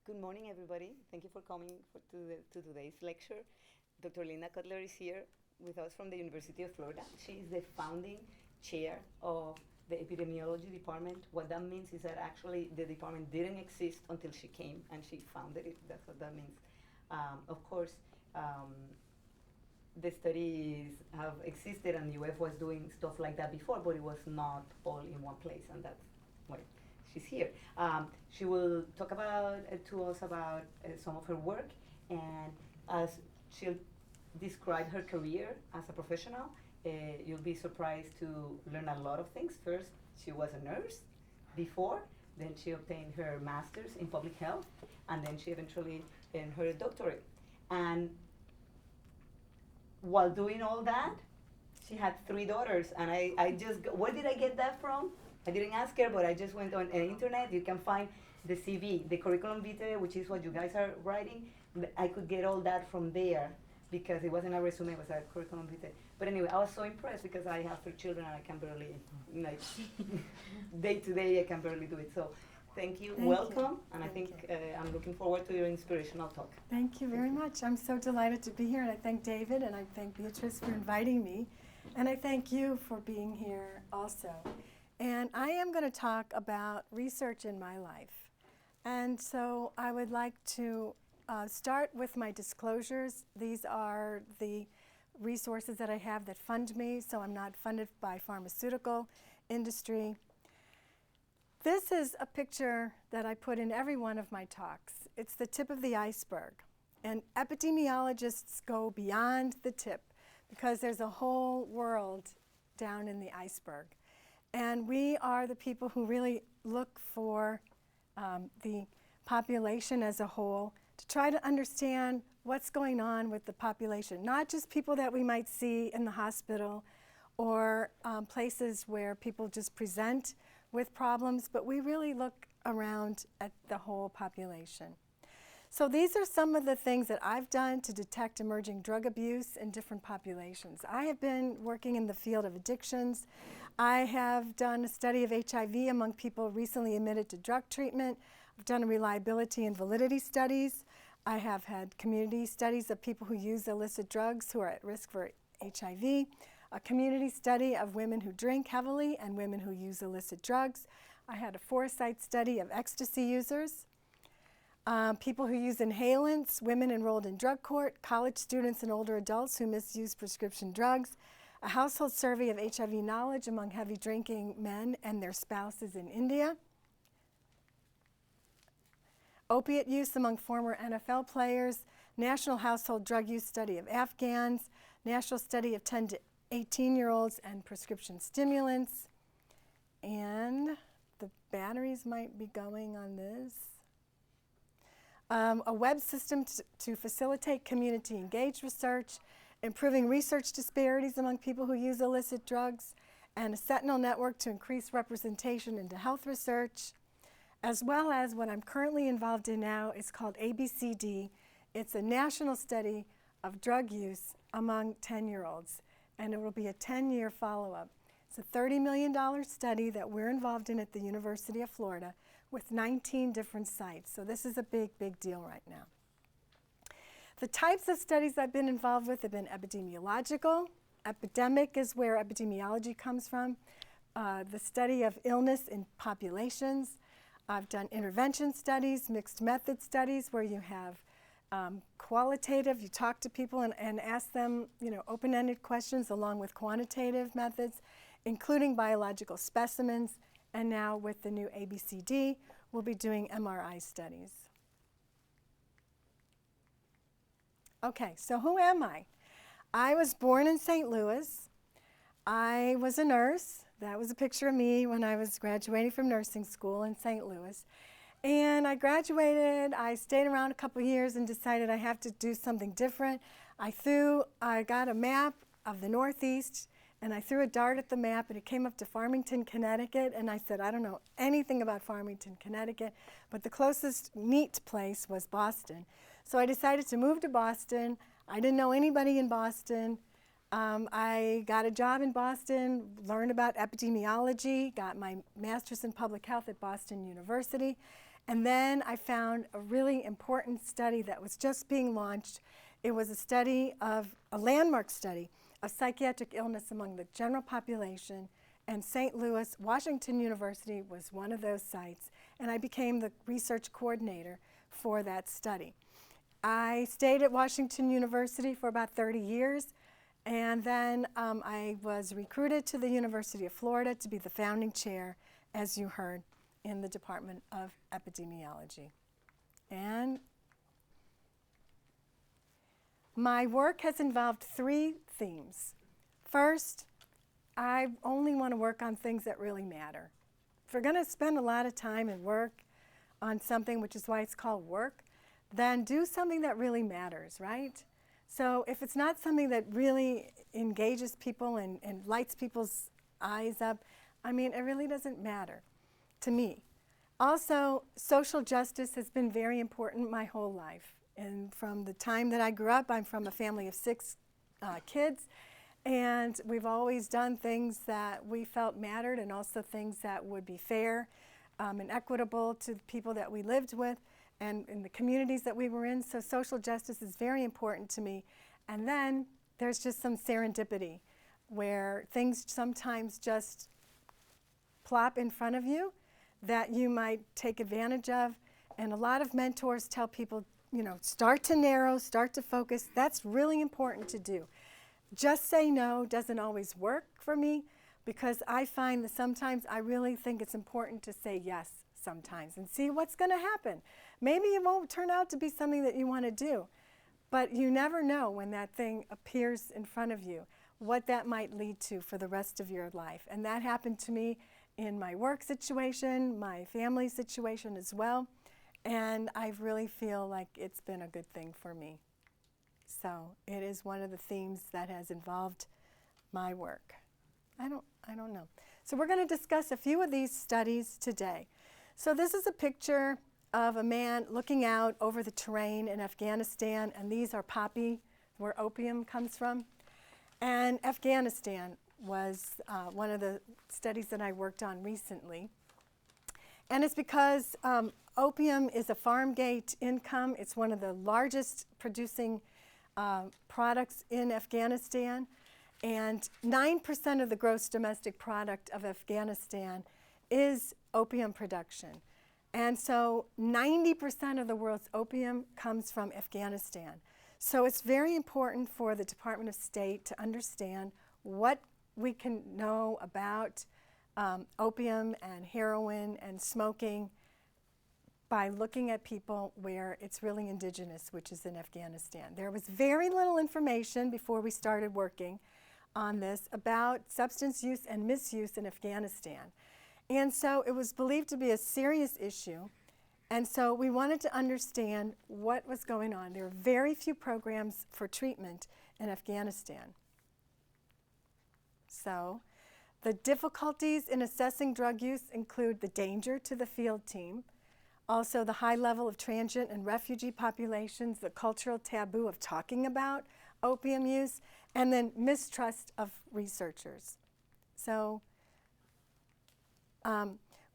Good morning, everybody. Thank you for coming to today's lecture. Dr. Linda Cottler is here with us from the University of Florida. She is the founding chair of the epidemiology department. What that means is that actually the department didn't exist until she came and she founded it. That's what that means. Of course, the studies have existed and UF was doing stuff like that before, but it was not all in one place, and that's why she's here. She will talk to us about some of her work, and as she'll describe her career as a professional, you'll be surprised to learn a lot of things. First, she was a nurse before, then she obtained her master's in public health, and then she eventually earned her doctorate. And while doing all that, she had 3 daughters, and I just, where did I get that from? I didn't ask her, but I just went on the internet. You can find the CV, the curriculum vitae, which is what you guys are writing. I could get all that from there because it wasn't a resume, it was a curriculum vitae. But anyway, I was so impressed because I have 3 children and I can barely, like, day to day, I can barely do it. So thank you, welcome, and I think I'm looking forward to your inspirational talk. Thank you very much. I'm so delighted to be here, and I thank David and I thank Beatrice for inviting me, and I thank you for being here also. And I am going to talk about research in my life. And so I would like to start with my disclosures. These are the resources that I have that fund me, so I'm not funded by pharmaceutical industry. This is a picture that I put in every one of my talks. It's the tip of the iceberg. And epidemiologists go beyond the tip because there's a whole world down in the iceberg. And we are the people who really look for the population as a whole to try to understand what's going on with the population, not just people that we might see in the hospital or places where people just present with problems, but we really look around at the whole population. So these are some of the things that I've done to detect emerging drug abuse in different populations. I have been working in the field of addictions. I have done a study of HIV among people recently admitted to drug treatment. I've done reliability and validity studies. I have had community studies of people who use illicit drugs who are at risk for HIV, a community study of women who drink heavily and women who use illicit drugs. I had a 4-site study of ecstasy users, people who use inhalants, women enrolled in drug court, college students and older adults who misuse prescription drugs, a household survey of HIV knowledge among heavy drinking men and their spouses in India, opiate use among former NFL players, national household drug use study of Afghans, national study of 10 to 18-year-olds and prescription stimulants, and the batteries might be going on this. A web system to facilitate community-engaged research, improving research disparities among people who use illicit drugs, and a Sentinel network to increase representation into health research, as well as what I'm currently involved in now is called ABCD. It's a national study of drug use among 10-year-olds, and it will be a 10-year follow-up. It's a $30 million study that we're involved in at the University of Florida with 19 different sites. So this is a big, big deal right now. The types of studies I've been involved with have been epidemiological. Epidemic is where epidemiology comes from. The study of illness in populations. I've done intervention studies, mixed method studies where you have qualitative, you talk to people and ask them, open-ended questions along with quantitative methods, including biological specimens. And now with the new ABCD, we'll be doing MRI studies. Okay, so who am I? I was born in St. Louis. I was a nurse. That was a picture of me when I was graduating from nursing school in St. Louis. And I graduated, I stayed around a couple years and decided I have to do something different. I got a map of the Northeast and I threw a dart at the map and it came up to Farmington, Connecticut, and I said, I don't know anything about Farmington, Connecticut, but the closest neat place was Boston. So I decided to move to Boston. I didn't know anybody in Boston. I got a job in Boston, learned about epidemiology, got my master's in public health at Boston University, And then I found a really important study that was just being launched. It was a landmark study of psychiatric illness among the general population, and St. Louis, Washington University was one of those sites, and I became the research coordinator for that study. I stayed at Washington University for about 30 years, and then I was recruited to the University of Florida to be the founding chair, as you heard, in the Department of Epidemiology. And my work has involved 3 themes. First, I only want to work on things that really matter. If we're going to spend a lot of time and work on something, which is why it's called work, then do something that really matters, right? So if it's not something that really engages people and lights people's eyes up, I mean, it really doesn't matter to me. Also, social justice has been very important my whole life. And from the time that I grew up, I'm from a family of 6 kids, and we've always done things that we felt mattered, and also things that would be fair and equitable to the people that we lived with and in the communities that we were in. So social justice is very important to me. And then there's just some serendipity where things sometimes just plop in front of you that you might take advantage of. And a lot of mentors tell people, you know, start to narrow, start to focus. That's really important to do. Just say no doesn't always work for me, because I find that sometimes I really think it's important to say yes sometimes and see what's going to happen. Maybe it won't turn out to be something that you want to do, but you never know when that thing appears in front of you, what that might lead to for the rest of your life. And that happened to me in my work situation, my family situation as well. And I really feel like it's been a good thing for me. So it is one of the themes that has involved my work. I don't know. So we're going to discuss a few of these studies today. So this is a picture of a man looking out over the terrain in Afghanistan, and these are poppy, where opium comes from. And Afghanistan was one of the studies that I worked on recently. And it's because opium is a farm gate income. It's one of the largest producing products in Afghanistan. And 9% of the gross domestic product of Afghanistan is opium production. And so 90% of the world's opium comes from Afghanistan. So it's very important for the Department of State to understand what we can know about opium and heroin and smoking by looking at people where it's really indigenous, which is in Afghanistan. There was very little information before we started working on this about substance use and misuse in Afghanistan. And so it was believed to be a serious issue. And so we wanted to understand what was going on. There are very few programs for treatment in Afghanistan. So the difficulties in assessing drug use include the danger to the field team, also the high level of transient and refugee populations, the cultural taboo of talking about opium use, and then mistrust of researchers. So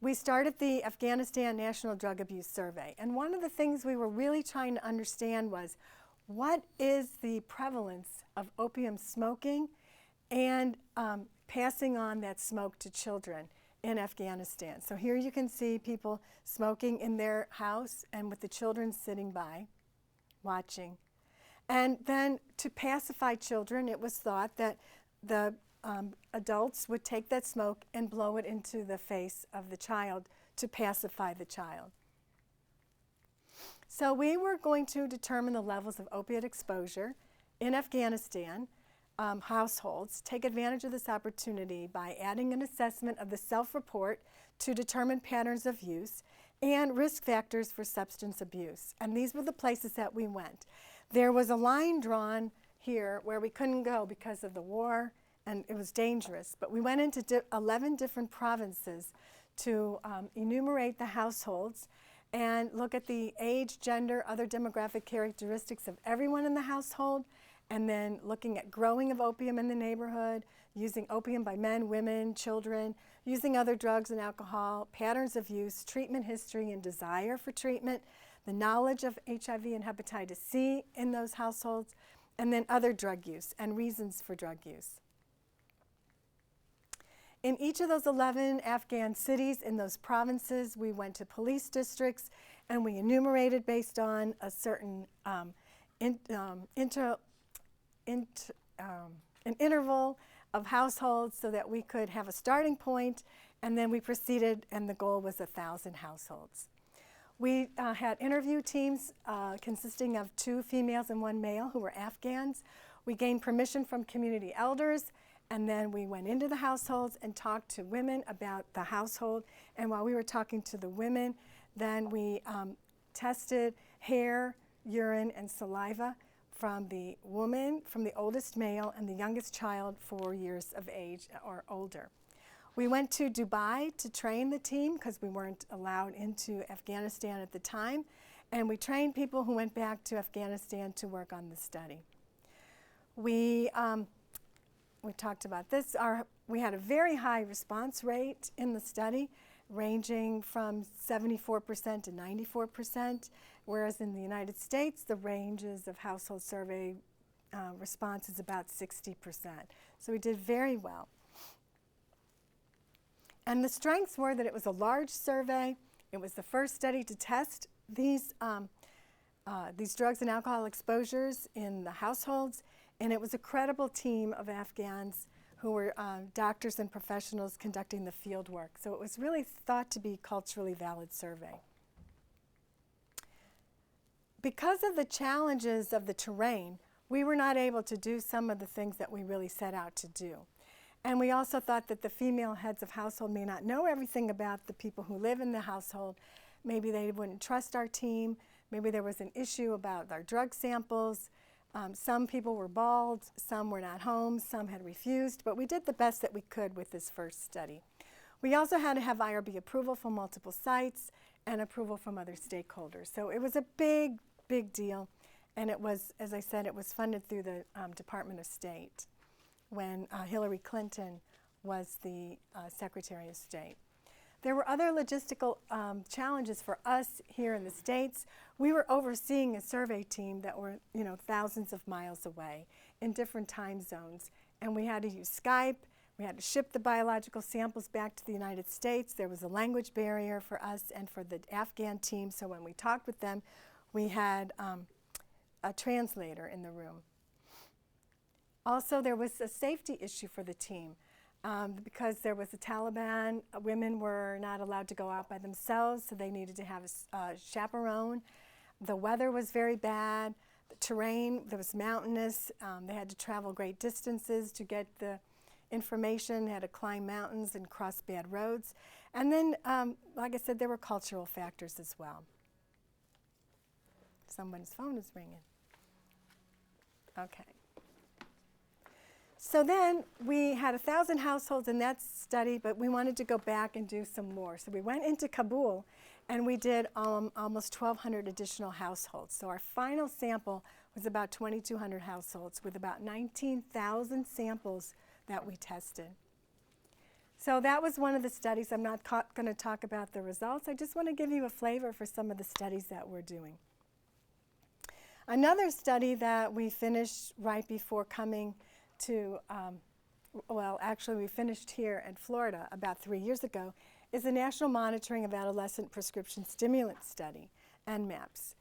we started the Afghanistan National Drug Abuse Survey, and one of the things we were really trying to understand was what is the prevalence of opium smoking and passing on that smoke to children in Afghanistan. So here you can see people smoking in their house and with the children sitting by, watching. And then to pacify children, it was thought that the adults would take that smoke and blow it into the face of the child to pacify the child. So we were going to determine the levels of opiate exposure in Afghanistan households, take advantage of this opportunity by adding an assessment of the self-report to determine patterns of use and risk factors for substance abuse. And these were the places that we went. There was a line drawn here where we couldn't go because of the war, and it was dangerous. But we went into 11 different provinces to enumerate the households and look at the age, gender, other demographic characteristics of everyone in the household, and then looking at growing of opium in the neighborhood, using opium by men, women, children, using other drugs and alcohol, patterns of use, treatment history and desire for treatment, the knowledge of HIV and hepatitis C in those households, and then other drug use and reasons for drug use. In each of those 11 Afghan cities, in those provinces, we went to police districts and we enumerated based on a certain an interval of households so that we could have a starting point, and then we proceeded, and the goal was 1,000 households. We had interview teams consisting of 2 females and 1 male who were Afghans. We gained permission from community elders, and then we went into the households and talked to women about the household. And while we were talking to the women, then we tested hair, urine, and saliva from the woman, from the oldest male, and the youngest child 4 years of age or older. We went to Dubai to train the team because we weren't allowed into Afghanistan at the time, and we trained people who went back to Afghanistan to work on the study. We talked about this. We had a very high response rate in the study, ranging from 74% to 94%, whereas in the United States, the ranges of household survey response is about 60%. So we did very well. And the strengths were that it was a large survey. It was the first study to test these drugs and alcohol exposures in the households, and it was a credible team of Afghans who were doctors and professionals conducting the field work. So it was really thought to be a culturally valid survey. Because of the challenges of the terrain, we were not able to do some of the things that we really set out to do. And we also thought that the female heads of household may not know everything about the people who live in the household. Maybe they wouldn't trust our team. Maybe there was an issue about our drug samples. Some people were bald, some were not home, some had refused, but we did the best that we could with this first study. We also had to have IRB approval from multiple sites and approval from other stakeholders. So it was a big, big deal, and it was, as I said, it was funded through the Department of State when Hillary Clinton was the Secretary of State. There were other logistical challenges for us here in the States. We were overseeing a survey team that were, thousands of miles away in different time zones. And we had to use Skype. We had to ship the biological samples back to the United States. There was a language barrier for us and for the Afghan team. So when we talked with them, we had a translator in the room. Also, there was a safety issue for the team. Because there was the Taliban, women were not allowed to go out by themselves, so they needed to have a chaperone. The weather was very bad. The terrain, there was mountainous. They had to travel great distances to get the information. They had to climb mountains and cross bad roads. And then, like I said, there were cultural factors as well. Someone's phone is ringing. Okay. So then we had 1,000 households in that study, but we wanted to go back and do some more. So we went into Kabul and we did almost 1,200 additional households. So our final sample was about 2,200 households with about 19,000 samples that we tested. So that was one of the studies. I'm not going to talk about the results. I just want to give you a flavor for some of the studies that we're doing. Another study that we finished right before coming to, actually we finished here in Florida about 3 years ago, is the National Monitoring of Adolescent Prescription Stimulant Study, NMAPS.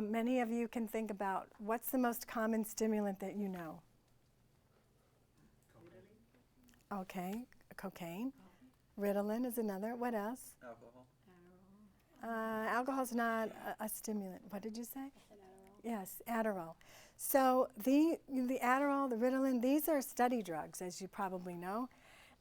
Many of you can think about what's the most common stimulant that you know? Cocaine. Okay, cocaine. Ritalin is another. What else? Alcohol. Alcohol's not a stimulant. What did you say? Yes, Adderall. So the Adderall, the Ritalin, these are study drugs, as you probably know.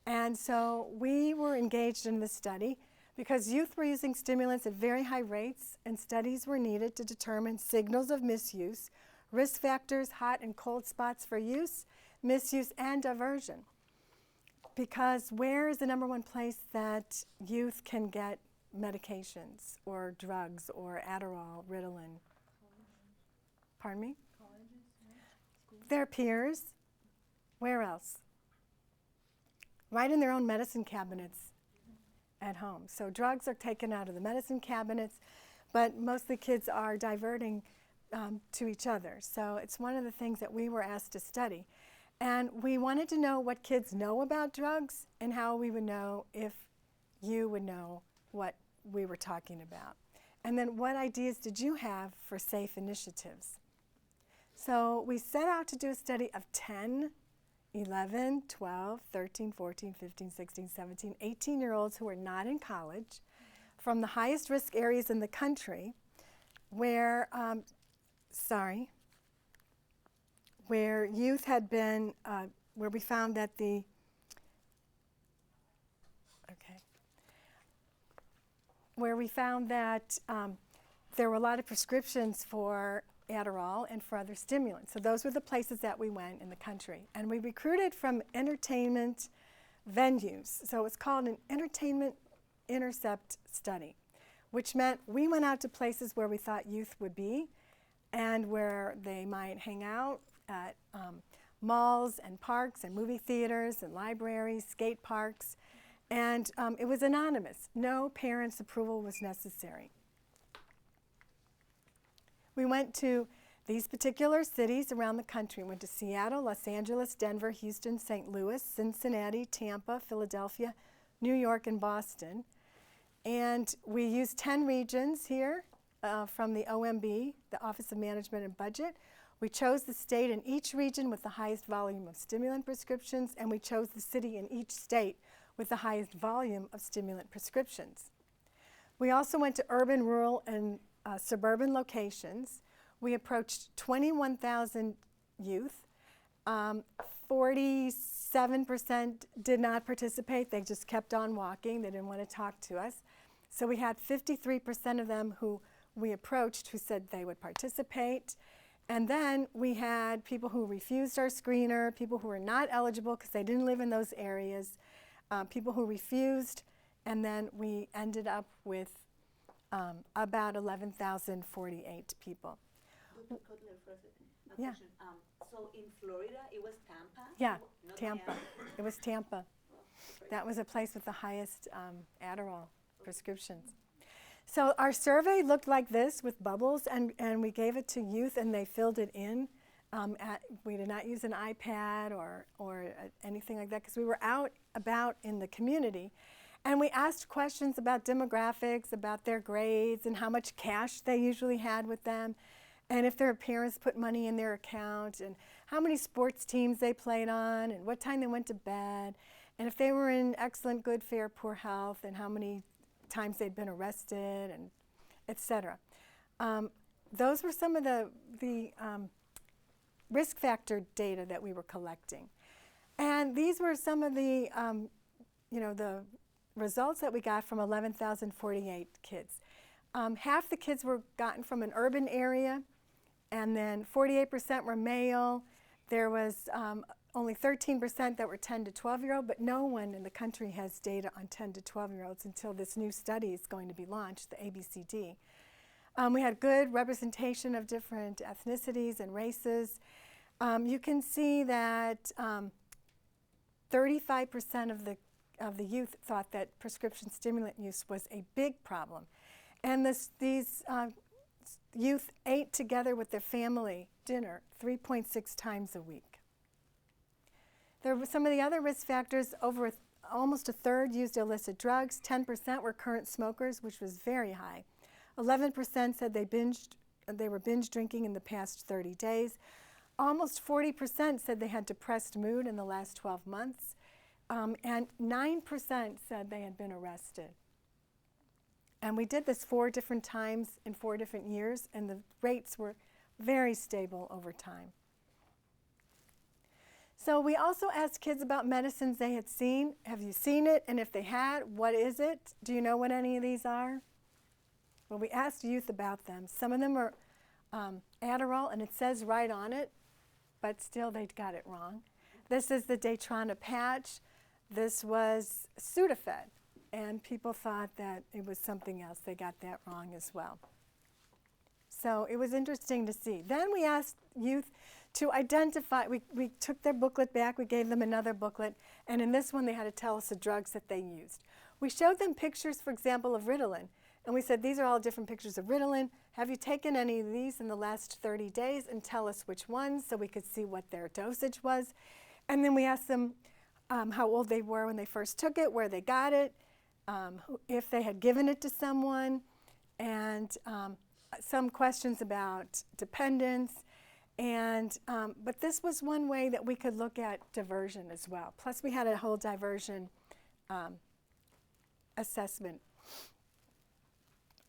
And so we were engaged in this study because youth were using stimulants at very high rates, and studies were needed to determine signals of misuse, risk factors, hot and cold spots for use, misuse, and diversion. Because where is the number one place that youth can get medications or drugs or Adderall, Ritalin? Pardon me? Colleges, right? Their peers. Where else? right in their own medicine cabinets at home. So drugs are taken out of the medicine cabinets, but mostly kids are diverting to each other. So it's one of the things that we were asked to study. And we wanted to know what kids know about drugs and how we would know if you would know what we were talking about. And then what ideas did you have for safe initiatives? So we set out to do a study of 10, 11, 12, 13, 14, 15, 16, 17, 18-year-olds who were not in college from the highest risk areas in the country where, where youth had been, where we found that where we found that there were a lot of prescriptions for Adderall and for other stimulants. So those were the places that we went in the country. And we recruited from entertainment venues. So it's called an entertainment intercept study, which meant we went out to places where we thought youth would be and where they might hang out at malls and parks and movie theaters and libraries, skate parks. And it was anonymous. No parents' approval was necessary. We went to these particular cities around the country. We went to Seattle, Los Angeles, Denver, Houston, St. Louis, Cincinnati, Tampa, Philadelphia, New York, and Boston. And we used 10 regions here from the OMB, the Office of Management and Budget. We chose the state in each region with the highest volume of stimulant prescriptions, and we chose the city in each state with the highest volume of stimulant prescriptions. We also went to urban, rural, and suburban locations. We approached 21,000 youth. 47% did not participate. They just kept on walking. They didn't want to talk to us. So we had 53% of them who we approached who said they would participate. And then we had people who refused our screener, people who were not eligible because they didn't live in those areas, people who refused, and then we ended up with about 11,048 people. Dr. Cottler, for a second. Yeah. Question. So in Florida, it was Tampa? Yeah, Not Tampa. Miami? It was Tampa. Well, great. That was a place with the highest Adderall prescriptions. So our survey looked like this with bubbles, and we gave it to youth, and they filled it in. We did not use an iPad or anything like that because we were out about in the community. And we asked questions about demographics, about their grades, and how much cash they usually had with them, and if their parents put money in their account, and how many sports teams they played on, and what time they went to bed, and if they were in excellent, good, fair, poor health, and how many times they'd been arrested, and et cetera. Those were some of the risk factor data that we were collecting. And these were some of the, the results that we got from 11,048 kids. Half the kids were gotten from an urban area, and then 48% were male. There was only 13% that were 10 to 12-year-old, but no one in the country has data on 10 to 12-year-olds until this new study is going to be launched, the ABCD. We had good representation of different ethnicities and races. You can see that 35% of the youth thought that prescription stimulant use was a big problem. And these youth ate together with their family dinner 3.6 times a week. There were some of the other risk factors. Almost a third used illicit drugs. 10% were current smokers, which was very high. 11% said they were binge drinking in the past 30 days. Almost 40% said they had depressed mood in the last 12 months. And 9% said they had been arrested. And we did this 4 different times in 4 different years, and the rates were very stable over time. So we also asked kids about medicines they had seen. Have you seen it? And if they had, what is it? Do you know what any of these are? Well, we asked youth about them. Some of them are Adderall, and it says right on it, but still they got it wrong. This is the Daytrana patch. This was Sudafed, and people thought that it was something else. They got that wrong as well. So it was interesting to see. Then we asked youth, to identify. We took their booklet back, we gave them another booklet, and in this one they had to tell us the drugs that they used. We showed them pictures, for example, of Ritalin, and we said, these are all different pictures of Ritalin. Have you taken any of these in the last 30 days, and tell us which ones, so we could see what their dosage was. And then we asked them how old they were when they first took it, where they got it, if they had given it to someone, and some questions about dependence. And, but this was one way that we could look at diversion as well. Plus we had a whole diversion assessment.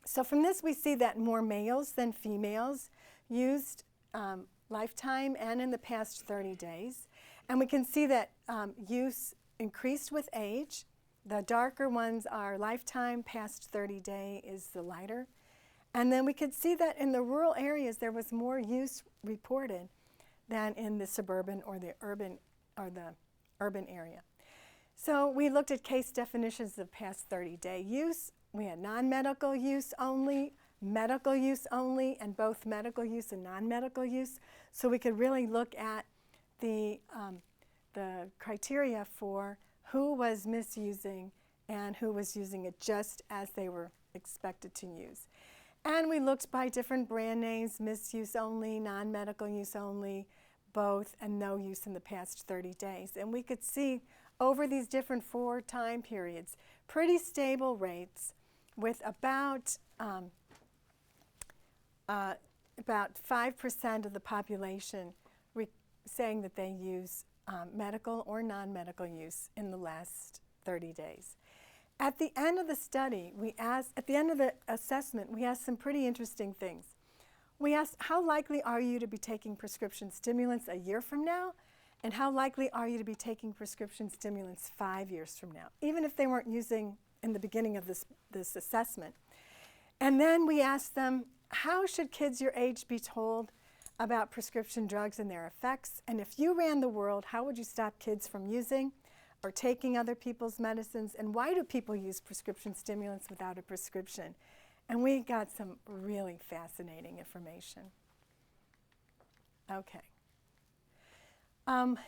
So from this we see that more males than females used lifetime and in the past 30 days. And we can see that use increased with age. The darker ones are lifetime, past 30 day is the lighter. And then we could see that in the rural areas there was more use reported than in the suburban or the urban area. So we looked at case definitions of past 30-day use. We had non-medical use only, medical use only, and both medical use and non-medical use. So we could really look at the criteria for who was misusing and who was using it just as they were expected to use. And we looked by different brand names, misuse only, non-medical use only, both, and no use in the past 30 days. And we could see over these different 4 time periods, pretty stable rates with about 5% of the population saying that they use medical or non-medical use in the last 30 days. At the end of the study, at the end of the assessment, we asked some pretty interesting things. We asked, how likely are you to be taking prescription stimulants a year from now? And how likely are you to be taking prescription stimulants 5 years from now, even if they weren't using in the beginning of this assessment? And then we asked them, how should kids your age be told about prescription drugs and their effects? And if you ran the world, how would you stop kids from using or taking other people's medicines? And why do people use prescription stimulants without a prescription? And we got some really fascinating information. Okay.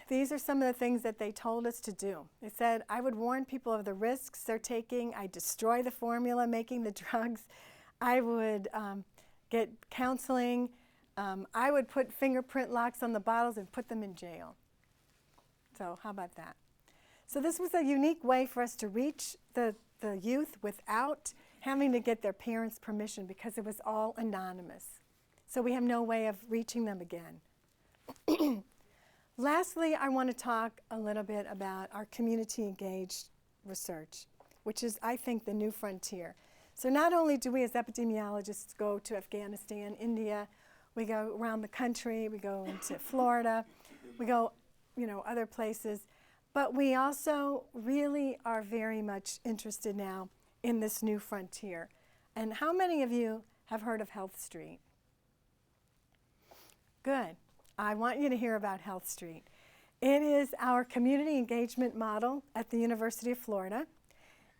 These are some of the things that they told us to do. They said, I would warn people of the risks they're taking. I destroy the formula making the drugs. I would get counseling. I would put fingerprint locks on the bottles and put them in jail. So how about that? So this was a unique way for us to reach the youth without having to get their parents' permission, because it was all anonymous. So we have no way of reaching them again. Lastly, I want to talk a little bit about our community-engaged research, which is, I think, the new frontier. So not only do we as epidemiologists go to Afghanistan, India, we go around the country, we go into Florida, we go, other places, but we also really are very much interested now in this new frontier. And how many of you have heard of Health Street? Good. I want you to hear about Health Street. It is our community engagement model at the University of Florida,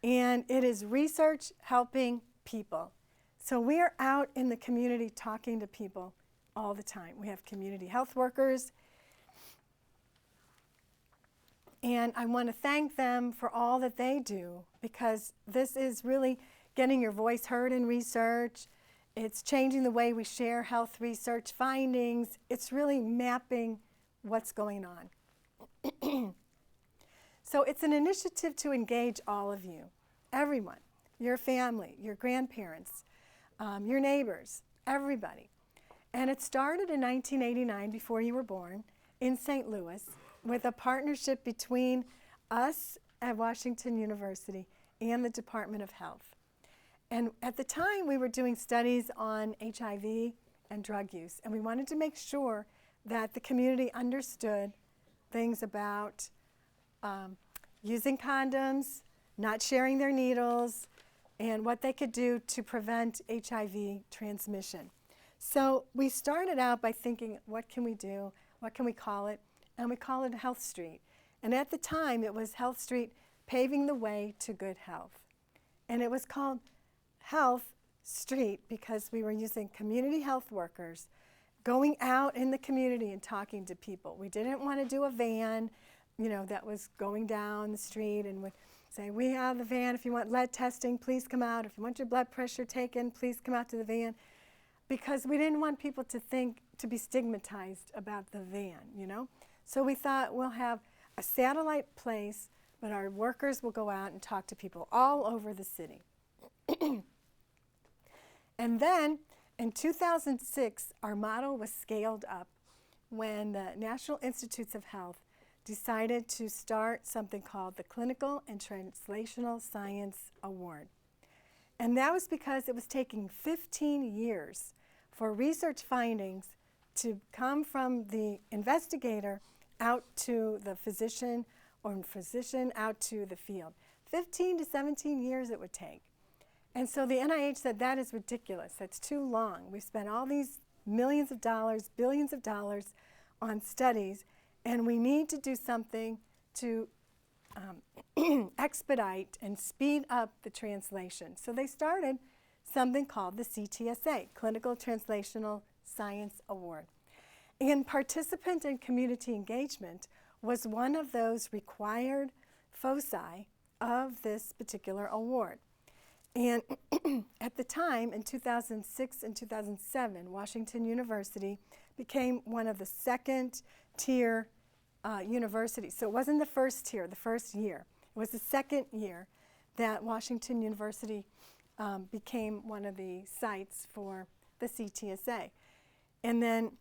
and it is research helping people. So we are out in the community talking to people all the time. We have community health workers, and I want to thank them for all that they do, because this is really getting your voice heard in research. It's changing the way we share health research findings. It's really mapping what's going on. So it's an initiative to engage all of you, everyone, your family, your grandparents, your neighbors, everybody. And it started in 1989, before you were born, in St. Louis, with a partnership between us at Washington University and the Department of Health. And at the time, we were doing studies on HIV and drug use, and we wanted to make sure that the community understood things about using condoms, not sharing their needles, and what they could do to prevent HIV transmission. So we started out by thinking, what can we do? What can we call it? And we call it Health Street. And at the time, it was Health Street Paving the Way to Good Health. And it was called Health Street because we were using community health workers going out in the community and talking to people. We didn't want to do a van, that was going down the street and would say, we have the van. If you want lead testing, please come out. If you want your blood pressure taken, please come out to the van. Because we didn't want people to be stigmatized about the van, So we thought we'll have a satellite place, but our workers will go out and talk to people all over the city. And then in 2006, our model was scaled up when the National Institutes of Health decided to start something called the Clinical and Translational Science Award. And that was because it was taking 15 years for research findings to come from the investigator out to the physician, or physician out to the field. 15 to 17 years it would take. And so the NIH said that is ridiculous. That's too long. We've spent all these millions of dollars, billions of dollars on studies, and we need to do something to expedite and speed up the translation. So they started something called the CTSA, Clinical Translational Science Award. And participant and community engagement was one of those required foci of this particular award. And at the time, in 2006 and 2007, Washington University became one of the second-tier universities. So it wasn't the first tier, the first year. It was the second year that Washington University became one of the sites for the CTSA. And then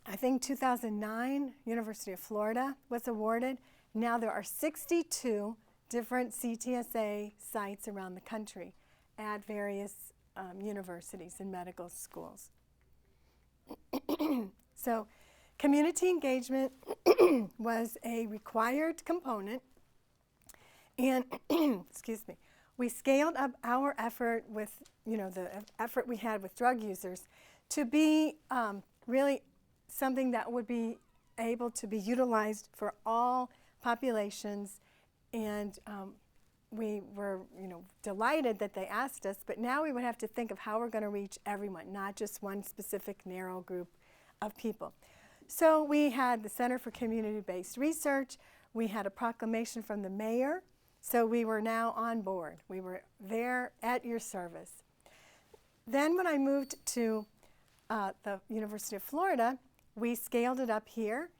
I think 2009, University of Florida was awarded. Now there are 62 different CTSA sites around the country at various universities and medical schools. So community engagement was a required component, and excuse me, we scaled up our effort with, the effort we had with drug users to be really something that would be able to be utilized for all populations. And we were, delighted that they asked us, but now we would have to think of how we're going to reach everyone, not just one specific narrow group of people. So we had the Center for Community-Based Research. We had a proclamation from the mayor. So we were now on board. We were there at your service. Then when I moved to the University of Florida, we scaled it up here.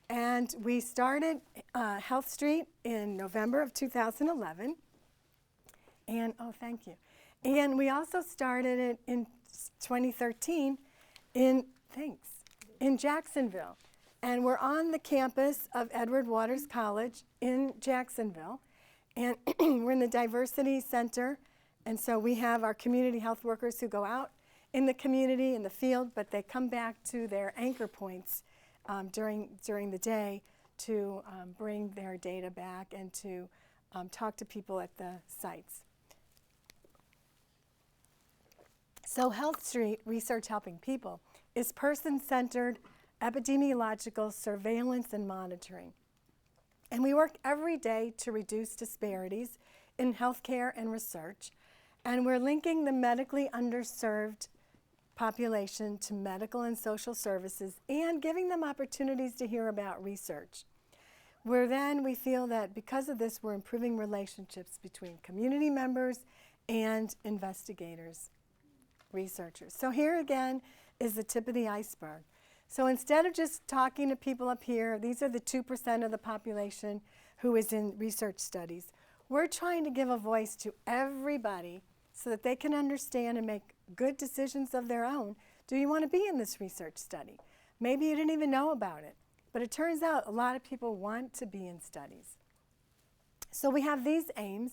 And we started Health Street in November of 2011. And, oh, thank you. And we also started it in 2013 in Jacksonville. And we're on the campus of Edward Waters College in Jacksonville. And we're in the Diversity Center. And so we have our community health workers who go out in the community, in the field, but they come back to their anchor points during the day to bring their data back and to talk to people at the sites. So Health Street, Research Helping People, is person-centered epidemiological surveillance and monitoring. And we work every day to reduce disparities in healthcare and research, and we're linking the medically underserved population to medical and social services and giving them opportunities to hear about research. We feel that because of this, we're improving relationships between community members and investigators, researchers. So here again is the tip of the iceberg. So instead of just talking to people up here, these are the 2% of the population who is in research studies. We're trying to give a voice to everybody so that they can understand and make good decisions of their own. Do you want to be in this research study? Maybe you didn't even know about it, but it turns out a lot of people want to be in studies. So we have these aims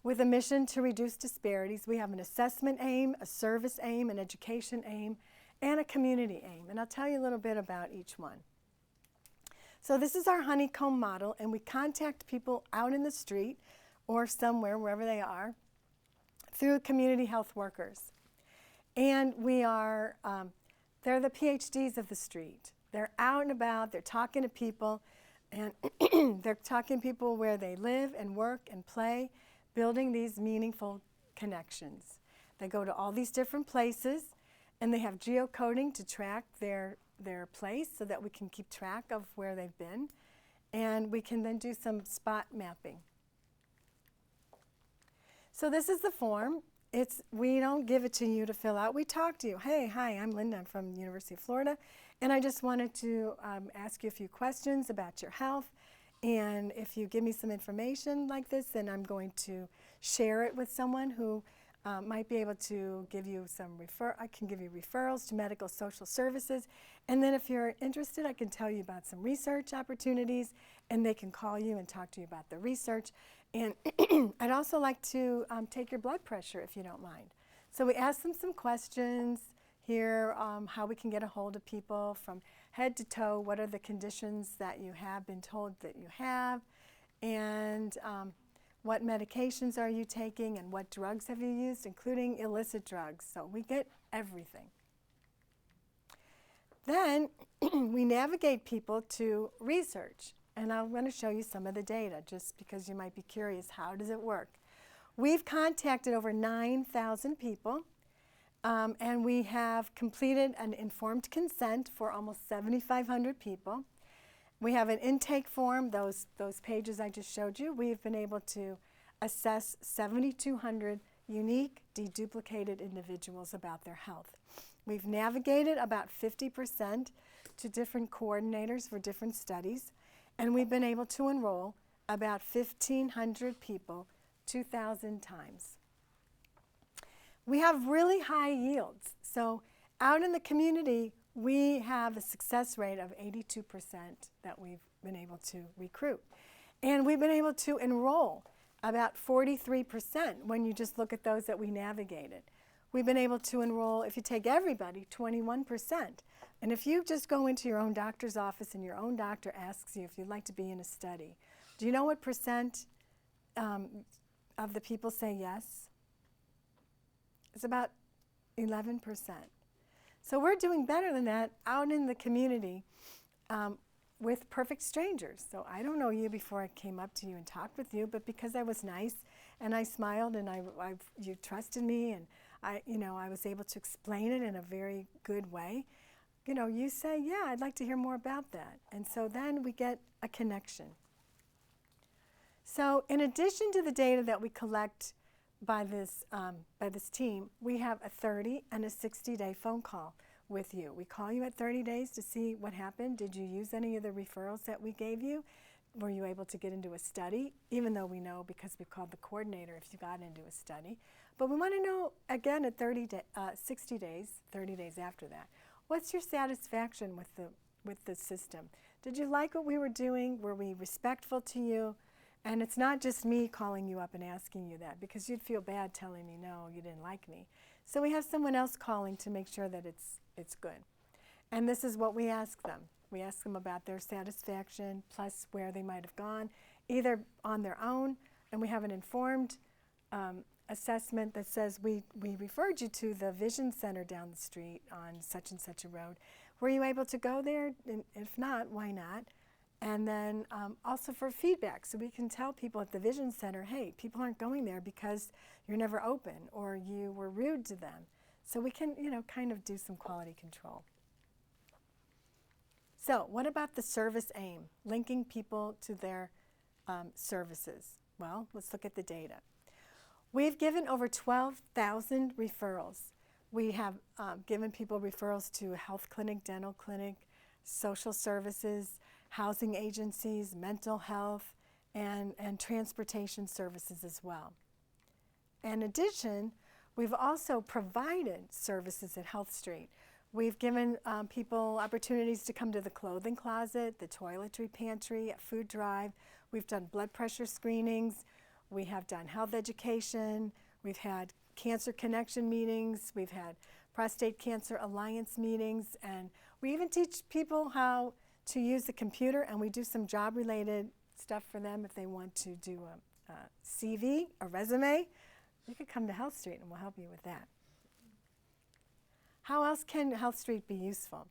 with a mission to reduce disparities. We have an assessment aim, a service aim, an education aim, and a community aim. And I'll tell you a little bit about each one. So this is our honeycomb model, and we contact people out in the street or somewhere, wherever they are, through community health workers. And we are, they're the PhDs of the street. They're out and about, they're talking to people, and they're talking to people where they live and work and play, building these meaningful connections. They go to all these different places, and they have geocoding to track their place so that we can keep track of where they've been. And we can then do some spot mapping. So this is the form. We don't give it to you to fill out. We talk to you. Hey, hi, I'm Linda. I'm from the University of Florida. And I just wanted to ask you a few questions about your health. And if you give me some information like this, then I'm going to share it with someone who might be able to give you I can give you referrals to medical social services. And then if you're interested, I can tell you about some research opportunities, and they can call you and talk to you about the research. And I'd also like to take your blood pressure, if you don't mind. So we ask them some questions here, how we can get a hold of people from head to toe. What are the conditions that you have been told that you have? And what medications are you taking, and what drugs have you used, including illicit drugs. So we get everything. Then we navigate people to research. And I'm going to show you some of the data, just because you might be curious, how does it work? We've contacted over 9,000 people, and we have completed an informed consent for almost 7,500 people. We have an intake form, those pages I just showed you. We've been able to assess 7,200 unique, deduplicated individuals about their health. We've navigated about 50% to different coordinators for different studies, and we've been able to enroll about 1,500 people 2,000 times. We have really high yields. So out in the community, we have a success rate of 82% that we've been able to recruit. And we've been able to enroll about 43% when you just look at those that we navigated. We've been able to enroll, if you take everybody, 21%. And if you just go into your own doctor's office and your own doctor asks you if you'd like to be in a study, do you know what percent of the people say yes? It's about 11%. So we're doing better than that out in the community with perfect strangers. So I don't know you before I came up to you and talked with you, but because I was nice and I smiled and you trusted me, and I was able to explain it in a very good way, you say, yeah, I'd like to hear more about that. And so then we get a connection. So in addition to the data that we collect by this team, we have a 30 and a 60-day phone call with you. We call you at 30 days to see what happened. Did you use any of the referrals that we gave you? Were you able to get into a study? Even though we know, because we called the coordinator, if you got into a study. But we want to know, again, at 60 days, 30 days after that, what's your satisfaction with the system? Did you like what we were doing? Were we respectful to you? And it's not just me calling you up and asking you that, because you'd feel bad telling me, no, you didn't like me. So we have someone else calling to make sure that it's good. And this is what we ask them. We ask them about their satisfaction, plus where they might have gone, either on their own, and we have an informed assessment that says we referred you to the Vision Center down the street on such and such a road. Were you able to go there? And if not, why not? And then also for feedback, so we can tell people at the Vision Center, hey, people aren't going there because you're never open or you were rude to them. So we can, kind of do some quality control. So what about the service aim, linking people to their services? Well, let's look at the data. We've given over 12,000 referrals. We have given people referrals to a health clinic, dental clinic, social services, housing agencies, mental health, and transportation services as well. In addition, we've also provided services at Health Street. We've given people opportunities to come to the clothing closet, the toiletry pantry, a food drive. We've done blood pressure screenings. We have done health education. We've had cancer connection meetings. We've had prostate cancer alliance meetings. And we even teach people how to use the computer, and we do some job-related stuff for them if they want to do a CV, a resume. You could come to Health Street and we'll help you with that. How else can Health Street be useful?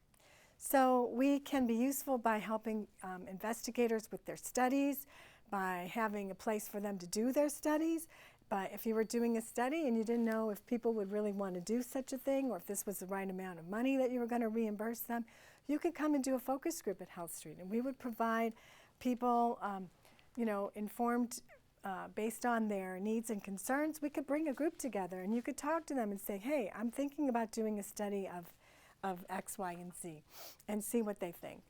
So we can be useful by helping investigators with their studies, by having a place for them to do their studies, But if you were doing a study and you didn't know if people would really want to do such a thing or if this was the right amount of money that you were going to reimburse them, you could come and do a focus group at Health Street. And we would provide people, informed based on their needs and concerns. We could bring a group together and you could talk to them and say, hey, I'm thinking about doing a study of X, Y, and Z, and see what they think.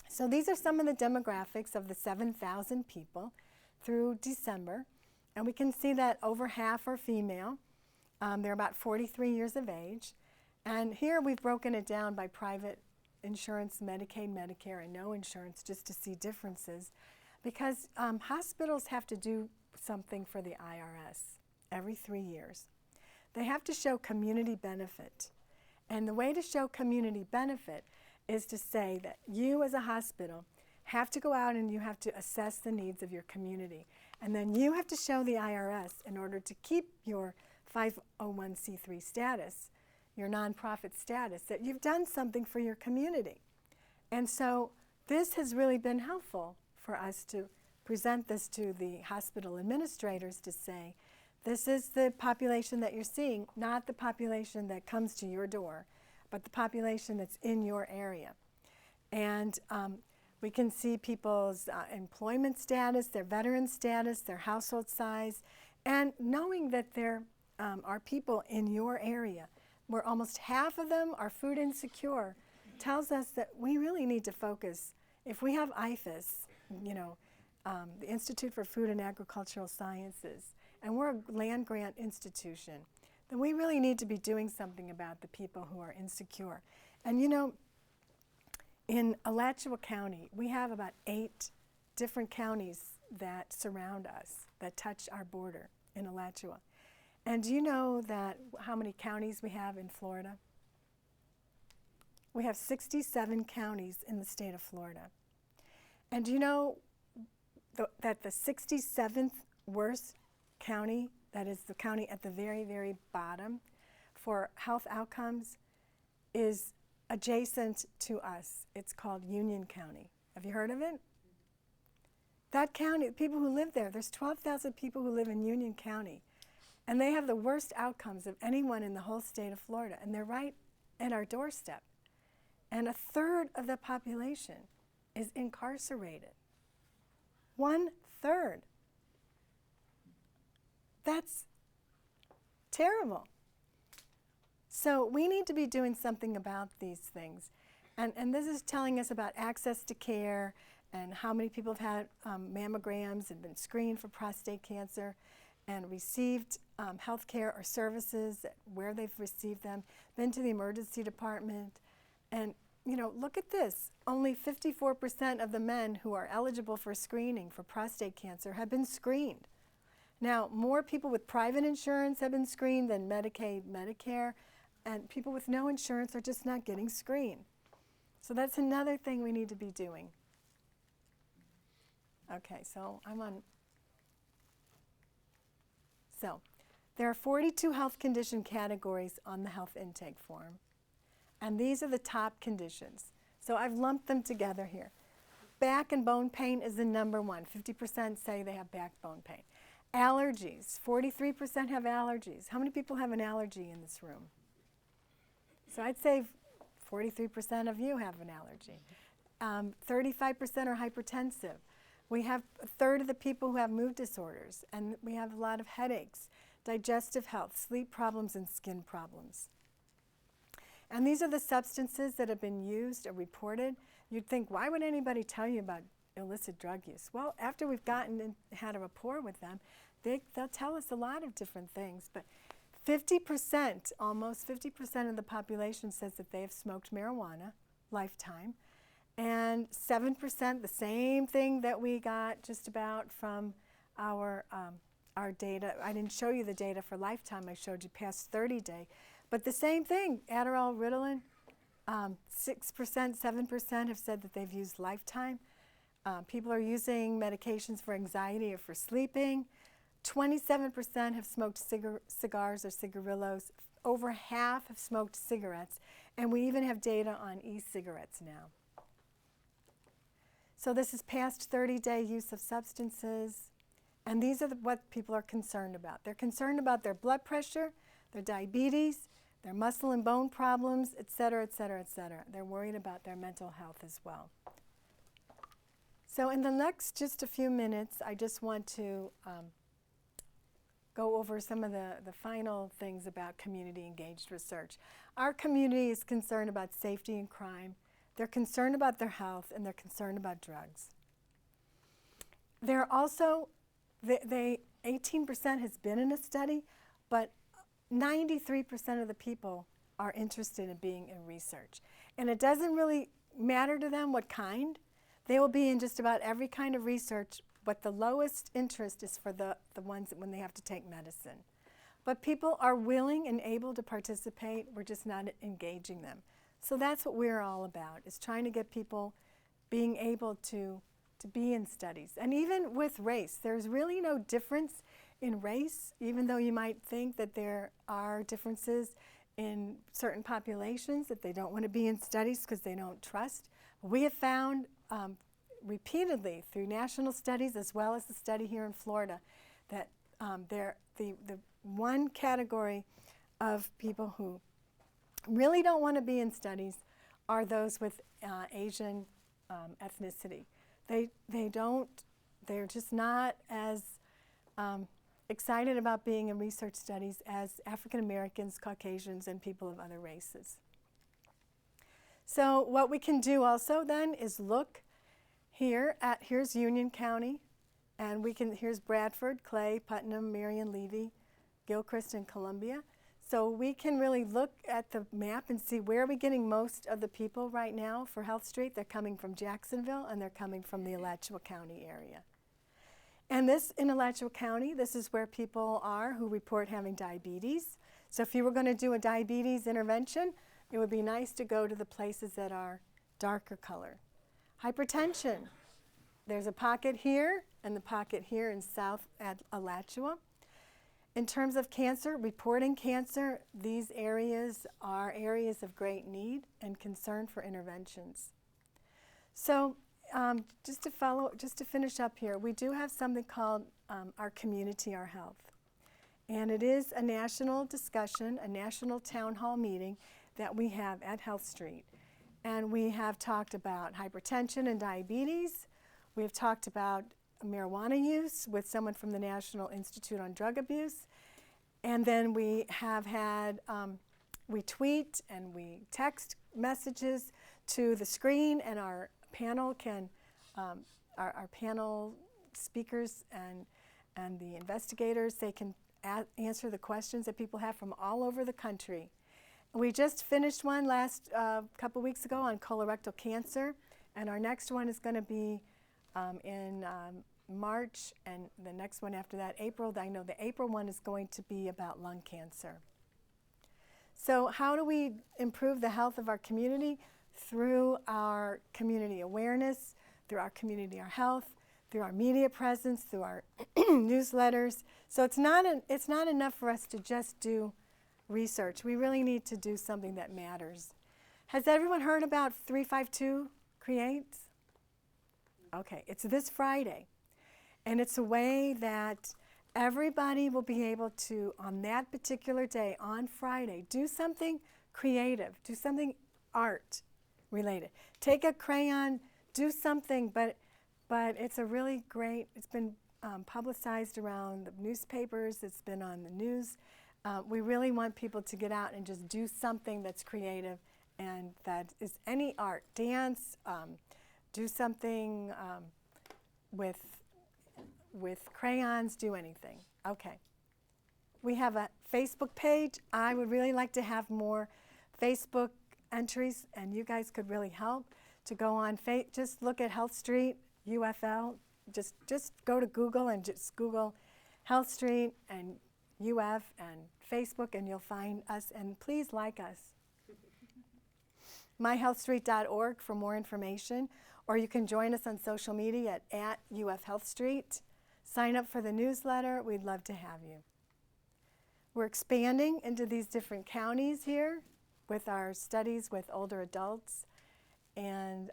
So these are some of the demographics of the 7,000 people through December. And we can see that over half are female. They're about 43 years of age. And here we've broken it down by private insurance, Medicaid, Medicare, and no insurance, just to see differences. Because hospitals have to do something for the IRS every 3 years. They have to show community benefit. And the way to show community benefit is to say that you as a hospital have to go out and you have to assess the needs of your community. And then you have to show the IRS in order to keep your 501c3 status, your nonprofit status, that you've done something for your community. And so this has really been helpful for us to present this to the hospital administrators to say, this is the population that you're seeing, not the population that comes to your door, but the population that's in your area. And we can see people's employment status, their veteran status, their household size, and knowing that there are people in your area where almost half of them are food insecure tells us that we really need to focus. If we have IFAS, the Institute for Food and Agricultural Sciences, and we're a land grant institution, then we really need to be doing something about the people who are insecure. And in Alachua County, we have about 8 different counties that surround us, that touch our border in Alachua. And do you know that how many counties we have in Florida? We have 67 counties in the state of Florida. And do you know that the 67th worst county, that is the county at the very, very bottom for health outcomes, is adjacent to us? It's called Union County. Have you heard of it? That county, the people who live there, there's 12,000 people who live in Union County. And they have the worst outcomes of anyone in the whole state of Florida. And they're right at our doorstep. And 1/3 of the population is incarcerated. 1/3. That's terrible. So we need to be doing something about these things. And this is telling us about access to care and how many people have had mammograms and been screened for prostate cancer and received health care or services, where they've received them, been to the emergency department. And look at this. Only 54% of the men who are eligible for screening for prostate cancer have been screened. Now, more people with private insurance have been screened than Medicaid, Medicare, and people with no insurance are just not getting screened. So that's another thing we need to be doing. Okay, so So there are 42 health condition categories on the health intake form. And these are the top conditions. So I've lumped them together here. Back and bone pain is the number one. 50% say they have backbone pain. Allergies, 43% have allergies. How many people have an allergy in this room? So I'd say 43% of you have an allergy. 35% are hypertensive. We have 1/3 of the people who have mood disorders, and we have a lot of headaches, digestive health, sleep problems, and skin problems. And these are the substances that have been used or reported. You'd think, why would anybody tell you about illicit drug use? Well, after we've gotten and had a rapport with them, they'll tell us a lot of different things. But 50%, almost 50% of the population says that they have smoked marijuana lifetime. And 7%, the same thing that we got just about from our data. I didn't show you the data for lifetime. I showed you past 30-day. But the same thing, Adderall, Ritalin, 6%, 7% have said that they've used lifetime. People are using medications for anxiety or for sleeping. 27% have smoked cigars or cigarillos. Over half have smoked cigarettes. And we even have data on e-cigarettes now. So this is past 30-day use of substances. And these are what people are concerned about. They're concerned about their blood pressure, their diabetes, their muscle and bone problems, et cetera, et cetera, et cetera. They're worried about their mental health as well. So in the next just a few minutes, I just want to go over some of the final things about community-engaged research. Our community is concerned about safety and crime. They're concerned about their health, and they're concerned about drugs. They're also, 18% has been in a study, but 93% of the people are interested in being in research. And it doesn't really matter to them what kind. They will be in just about every kind of research, but the lowest interest is for the ones that when they have to take medicine. But people are willing and able to participate. We're just not engaging them. So that's what we're all about, is trying to get people being able to be in studies. And even with race, there's really no difference in race, even though you might think that there are differences in certain populations that they don't want to be in studies because they don't trust. We have found repeatedly through national studies as well as the study here in Florida that the one category of people who really don't want to be in studies are those with Asian ethnicity. They're just not as excited about being in research studies as African Americans, Caucasians, and people of other races. So what we can do also then is look here at, here's Union County, and here's Bradford, Clay, Putnam, Marion, Levy, Gilchrist, and Columbia. So we can really look at the map and see where are we getting most of the people right now for Health Street. They're coming from Jacksonville, and they're coming from the Alachua County area. And this, in Alachua County, this is where people are who report having diabetes. So if you were going to do a diabetes intervention, it would be nice to go to the places that are darker color. Hypertension, there's a pocket here and the pocket here in South Alachua. In terms of cancer, reporting cancer, these areas are areas of great need and concern for interventions. So just to finish up here, we do have something called Our Community, Our Health. And it is a national discussion, a national town hall meeting that we have at Health Street. And we have talked about hypertension and diabetes. We have talked about marijuana use with someone from the National Institute on Drug Abuse. And then we have had, we tweet and we text messages to the screen, and our panel can, our panel speakers and the investigators, they can answer the questions that people have from all over the country. We just finished one last couple weeks ago on colorectal cancer, and our next one is going to be in March, and the next one after that, April. I know the April one is going to be about lung cancer. So how do we improve the health of our community? Through our community awareness, through our community, our health, through our media presence, through our newsletters. So it's not enough for us to just do research. We really need to do something that matters. Has everyone heard about 352 Creates? Okay, it's this Friday. And it's a way that everybody will be able to, on that particular day, on Friday, do something creative, do something art related. Take a crayon, do something, but it's a really great, it's been publicized around the newspapers, it's been on the news. We really want people to get out and just do something that's creative, and that is any art, dance, do something with crayons, do anything. Okay. We have a Facebook page. I would really like to have more Facebook entries, and you guys could really help to go on. Just look at Health Street, UFL. Just go to Google and just Google Health Street and UF and Facebook, and you'll find us. And please like us. myhealthstreet.org for more information, or you can join us on social media at UF Health Street. Sign up for the newsletter. We'd love to have you. We're expanding into these different counties here with our studies with older adults. And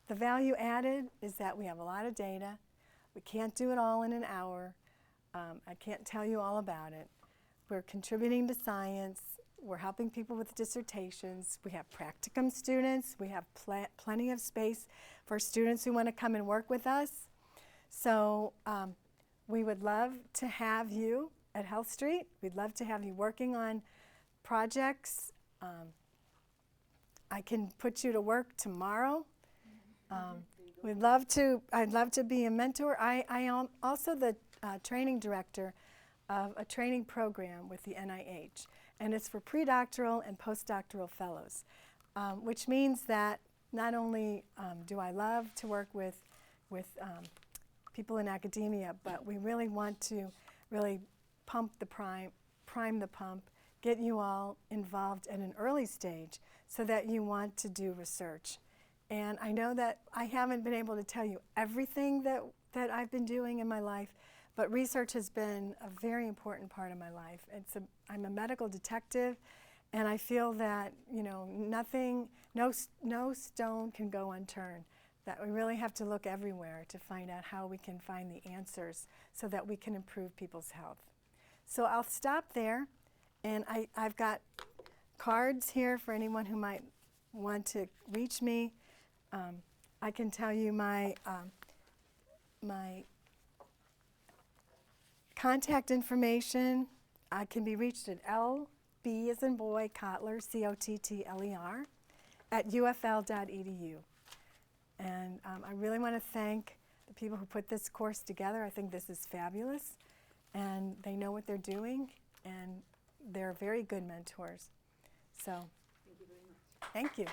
the value added is that we have a lot of data. We can't do it all in an hour. I can't tell you all about it. We're contributing to science. We're helping people with dissertations. We have practicum students. We have plenty of space for students who want to come and work with us. So we would love to have you at Health Street. We'd love to have you working on projects. I can put you to work tomorrow. I'd love to be a mentor. I am also the training director of a training program with the NIH, and it's for predoctoral and postdoctoral fellows, which means that not only do I love to work with people in academia, but we really want to really prime the pump, get you all involved at an early stage so that you want to do research. And I know that I haven't been able to tell you everything that I've been doing in my life, but research has been a very important part of my life. I'm a medical detective, and I feel that no stone can go unturned, that we really have to look everywhere to find out how we can find the answers so that we can improve people's health. So I'll stop there, and I've got cards here for anyone who might want to reach me. I can tell you my contact information. I can be reached at LB as in boy, Cottler, Cottler, at ufl.edu. And I really want to thank the people who put this course together. I think this is fabulous, and they know what they're doing, and they're very good mentors. So, Thank you very much. Thank you.